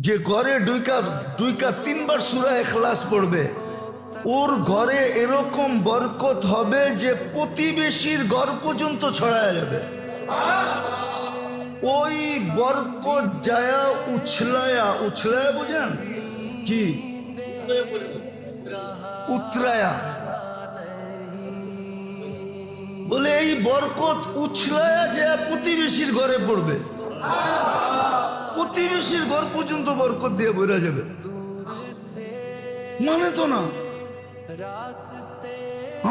যে ঘরে দুইকা তিনবার সূরা ইখলাস পড়বে, ওর ঘরে এরকম বরকত হবে যে প্রতিবেশীর ঘর পর্যন্ত ছড়ায় যাবে। ওই বরকত যায়া উছলায়া বুঝেন কি উতরায়া বলে, এই বরকত উছলায়া যায় প্রতিবেশীর ঘরে পড়বে, প্রতিবেশীর ঘর পর্যন্ত বরকত দিয়ে বেরা যাবে। মানে তো না,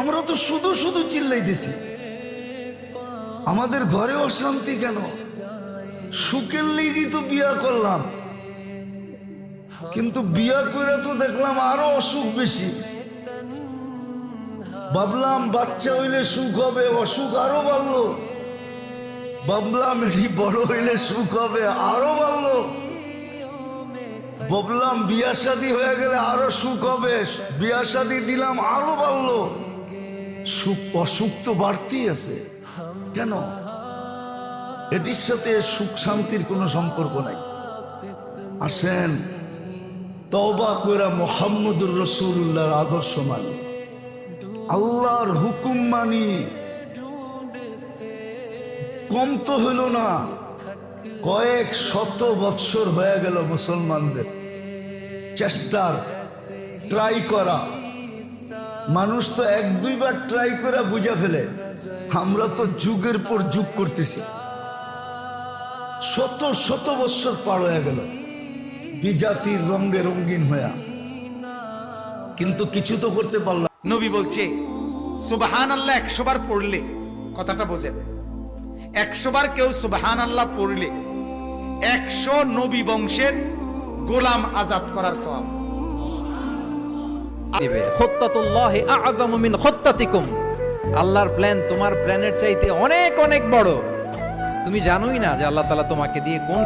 আমরা তো শুধু শুধু চিল্লাইতেছি, আমাদের ঘরে অশান্তি কেন? সুখের লেগেই তো বিয়া করলাম, কিন্তু বিয়া করে তো দেখলাম আরো অসুখ বেশি। ভাবলাম বাচ্চা হইলে সুখ হবে, অসুখ আরো বাড়লো। ভাবলাম এটি বড় হইলে সুখ হবে, আরো বাড়লো। ভাবলাম বিয়া শাদী হয়ে গেলে আরো সুখ হবে, বিয়া শাদী দিলাম আরো বাড়লো। সুখ অসুখ তো বাড়তেই আছে কেন? এটির সাথে সুখ শান্তির কোনো সম্পর্ক নাই। আসেন তওবা কইরা মুহাম্মদুর রাসূলুল্লাহর আদর্শ মানি, আল্লাহর হুকুম মানি। কম তো হইল না, কয়েক শত বৎসর হয়ে গেল মুসলমানদের চেষ্টার, ট্রাই করা। মানুষ তো এক দুইবার ট্রাই করে বুঝা ফেলে, আমরা তো যুগের পর যুগ করতেছি। শত শত বৎসর পার হয়ে গেল বিজাতির রঙে রঙিন হইয়া, কিন্তু কিছু তো করতে পারলাম। নবী বলছে সুবহানাল্লাহ 100 বার পড়লে, কথাটা বোঝেন, 100 বার কেউ সুবহানাল্লাহ পড়লে 100 নবী বংশের গোলাম আজাদ করার সওয়াব। খুত্তাতুল্লাহি আ'যামু মিন খুত্তাতিকুম, আল্লাহর প্ল্যান তোমার প্ল্যানের চাইতে অনেক অনেক বড়। তুমি জানোই না যে আল্লাহ তাআলা তোমাকে দিয়ে কোন